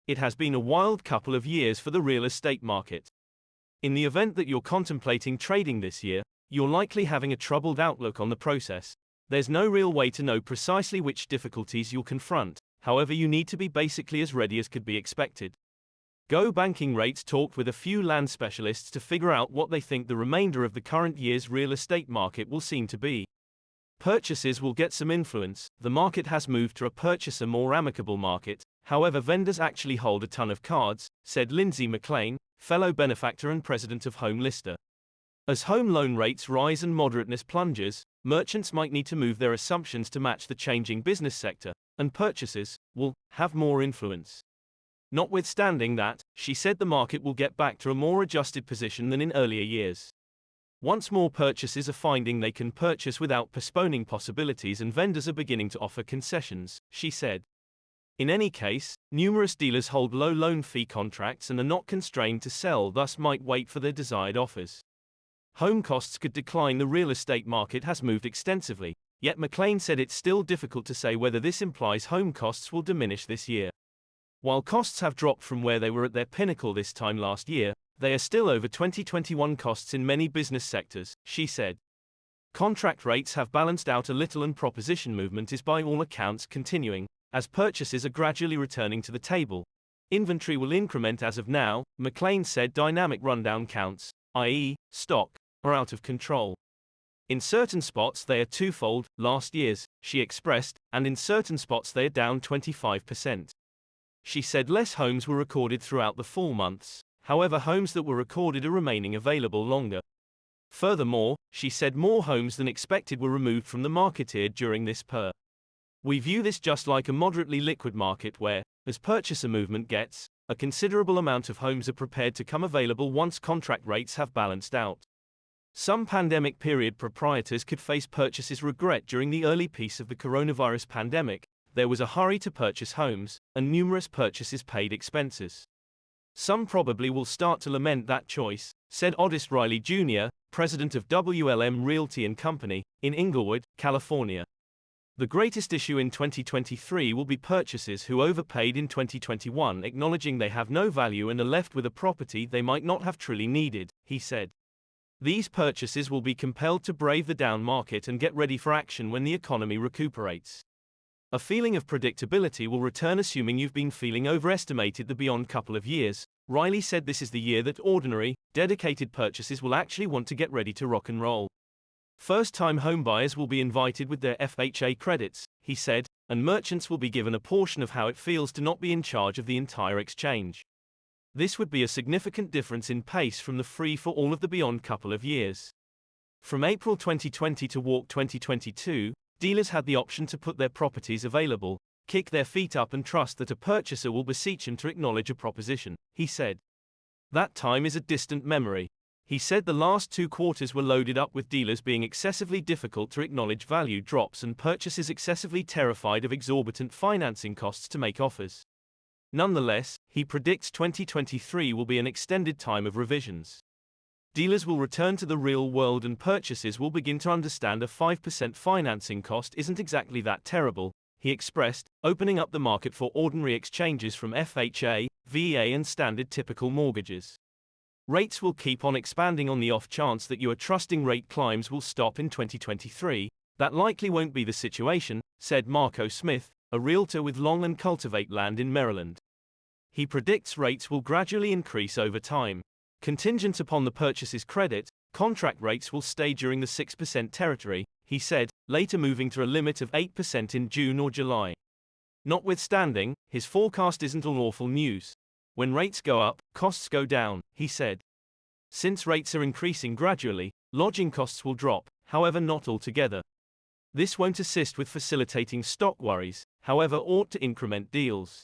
It has been a wild couple of years for the real estate market. In the event that you're contemplating trading this year, you're likely having a troubled outlook on the process. There's no real way to know precisely which difficulties you'll confront, however you need to be basically as ready as could be expected. Go Banking Rates talked with a few land specialists to figure out what they think the remainder of the current year's real estate market will seem to be. Purchases will get some influence. The market has moved to a purchaser more amicable market, however vendors actually hold a ton of cards, said Lindsay McLean, fellow benefactor and president of Home Lister. As home loan rates rise and moderateness plunges, merchants might need to move their assumptions to match the changing business sector, and purchases will have more influence. Notwithstanding that, she said the market will get back to a more adjusted position than in earlier years. Once more purchasers are finding they can purchase without postponing possibilities and vendors are beginning to offer concessions, she said. In any case, numerous dealers hold low loan fee contracts and are not constrained to sell, thus might wait for their desired offers. Home costs could decline. The real estate market has moved extensively, yet McLean said it's still difficult to say whether this implies home costs will diminish this year. While costs have dropped from where they were at their pinnacle this time last year, they are still over 2021 costs in many business sectors, she said. Contract rates have balanced out a little and proposition movement is by all accounts continuing, as purchases are gradually returning to the table. Inventory will increment as of now, McLean said. Dynamic rundown counts, i.e., stock, are out of control. In certain spots they are twofold, last year's, she expressed, and in certain spots they are down 25%. She said less homes were recorded throughout the fall months, however homes that were recorded are remaining available longer. Furthermore, she said more homes than expected were removed from the market here during this period. We view this just like a moderately liquid market where, as purchaser movement gets, a considerable amount of homes are prepared to come available once contract rates have balanced out. Some pandemic period proprietors could face purchases regret during the early piece of the coronavirus pandemic. There was a hurry to purchase homes, and numerous purchases paid expenses. Some probably will start to lament that choice, said Otis Riley Jr., president of WLM Realty and Company, in Inglewood, California. The greatest issue in 2023 will be purchasers who overpaid in 2021, acknowledging they have no value and are left with a property they might not have truly needed, he said. These purchasers will be compelled to brave the down market and get ready for action when the economy recuperates. A feeling of predictability will return, assuming you've been feeling overestimated the beyond couple of years. Riley said this is the year that ordinary, dedicated purchasers will actually want to get ready to rock and roll. First-time homebuyers will be invited with their FHA credits, he said, and merchants will be given a portion of how it feels to not be in charge of the entire exchange. This would be a significant difference in pace from the free for all of the beyond couple of years. From April 2020 to Walk 2022, dealers had the option to put their properties available, kick their feet up and trust that a purchaser will beseech them to acknowledge a proposition, he said. That time is a distant memory. He said the last 2 quarters were loaded up with dealers being excessively difficult to acknowledge value drops and purchasers excessively terrified of exorbitant financing costs to make offers. Nonetheless, he predicts 2023 will be an extended time of revisions. Dealers will return to the real world and purchasers will begin to understand a 5% financing cost isn't exactly that terrible, he expressed, opening up the market for ordinary exchanges from FHA, VA and standard typical mortgages. Rates will keep on expanding on the off chance that you are trusting rate climbs will stop in 2023. That likely won't be the situation, said Marco Smith, a realtor with Long and Cultivate Land in Maryland. He predicts rates will gradually increase over time. Contingent upon the purchaser's credit, contract rates will stay during the 6% territory, he said, later moving to a limit of 8% in June or July. Notwithstanding, his forecast isn't all awful news. When rates go up, costs go down, he said. Since rates are increasing gradually, lodging costs will drop, however not altogether. This won't assist with facilitating stock worries, however ought to increment deals.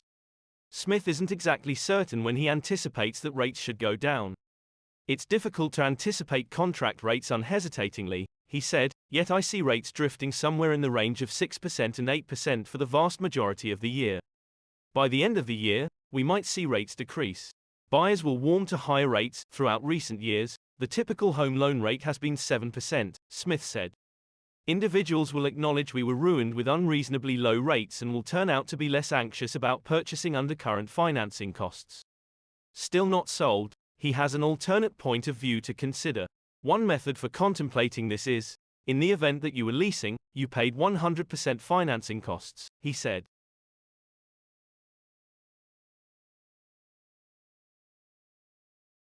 Smith isn't exactly certain when he anticipates that rates should go down. It's difficult to anticipate contract rates unhesitatingly, he said, yet I see rates drifting somewhere in the range of 6% and 8% for the vast majority of the year. By the end of the year, we might see rates decrease. Buyers will warm to higher rates. Throughout recent years, the typical home loan rate has been 7%, Smith said. Individuals will acknowledge we were ruined with unreasonably low rates and will turn out to be less anxious about purchasing under current financing costs. Still not sold, he has an alternate point of view to consider. One method for contemplating this is, in the event that you were leasing, you paid 100% financing costs, he said.